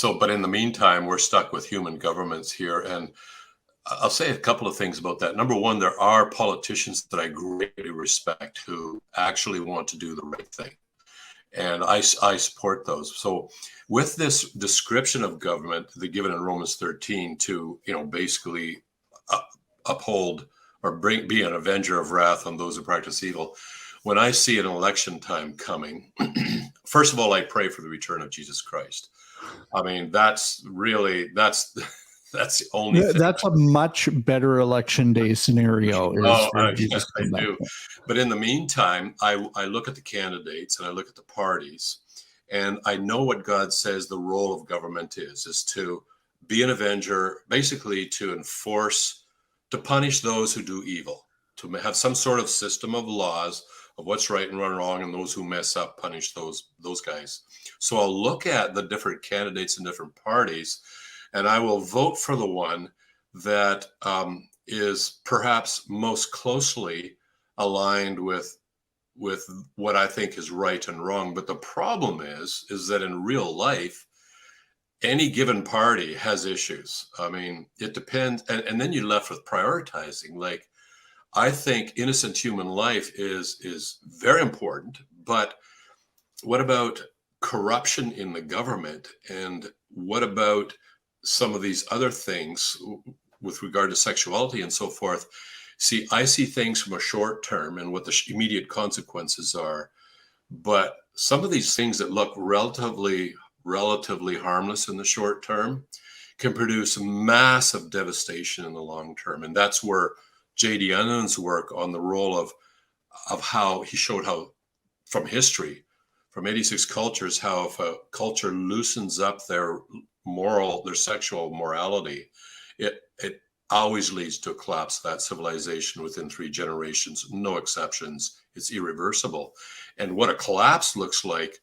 But in the meantime, we're stuck with human governments here. And I'll say a couple of things about that. Number one, there are politicians that I greatly respect who actually want to do the right thing. And I support those. So with this description of government, the given in Romans 13 to, basically uphold or be an avenger of wrath on those who practice evil. When I see an election time coming, first of all, I pray for the return of Jesus Christ. I mean, that's the only thing. That's a much better election day scenario. I do. But in the meantime, I look at the candidates and I look at the parties, and I know what God says the role of government is to be an avenger, basically to enforce, to punish those who do evil, to have some sort of system of laws of what's right and wrong, and those who mess up, punish those guys. So I'll look at the different candidates in different parties, and I will vote for the one that is perhaps most closely aligned with what I think is right and wrong. But the problem is that in real life, any given party has issues. I mean, it depends. And then you're left with prioritizing. Like, I think innocent human life is very important, but what about corruption in the government? And what about some of these other things with regard to sexuality and so forth? See, I see things from a short term and what the immediate consequences are, but some of these things that look relatively harmless in the short term can produce massive devastation in the long term. And that's where J.D. Unnan's work on the role of how he showed how from history, from 86 cultures, how if a culture loosens up their sexual morality, it always leads to a collapse of that civilization within 3 generations, no exceptions. It's irreversible. And what a collapse looks like,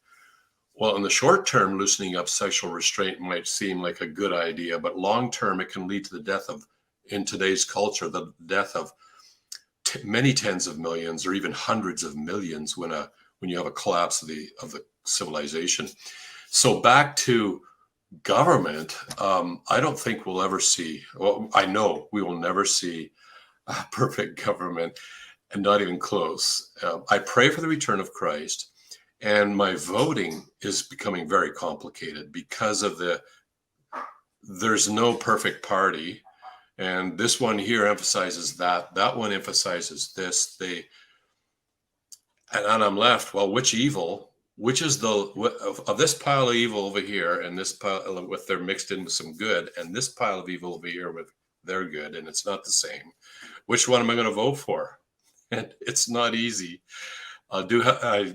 well, in the short term, loosening up sexual restraint might seem like a good idea, but long term, it can lead to the death of, in today's culture, the death of many tens of millions or even hundreds of millions when you have a collapse of the civilization. So back to government, I don't think we'll ever see, well, I know we will never see a perfect government, and not even close. I pray for the return of Christ, and my voting is becoming very complicated because of there's no perfect party. And this one here emphasizes that one emphasizes this. And I'm left, well, which is of this pile of evil over here, and this pile with they're mixed in with some good, and this pile of evil over here with their good, and it's not the same. Which one am I going to vote for? And it's not easy. That's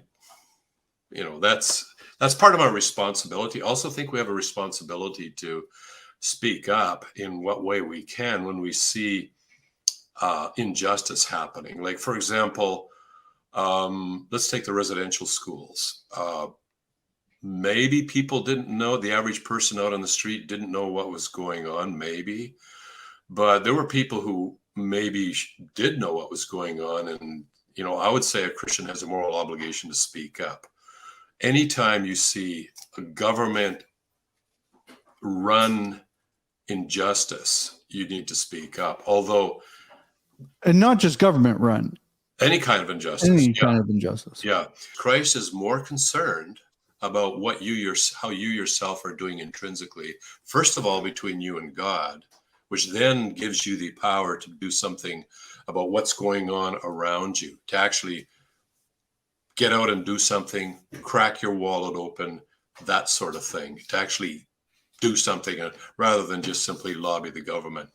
part of my responsibility. I also think we have a responsibility to speak up in what way we can when we see injustice happening. Like, for example, let's take the residential schools. Maybe people didn't know, the average person out on the street didn't know what was going on, maybe. But there were people who maybe did know what was going on. And, I would say a Christian has a moral obligation to speak up. Anytime you see a government run injustice, you need to speak up. And not just government run. Any kind of injustice. Yeah. Christ is more concerned about how you yourself are doing intrinsically. First of all, between you and God, which then gives you the power to do something about what's going on around you, to actually get out and do something, crack your wallet open, that sort of thing, to actually do something rather than just simply lobby the government.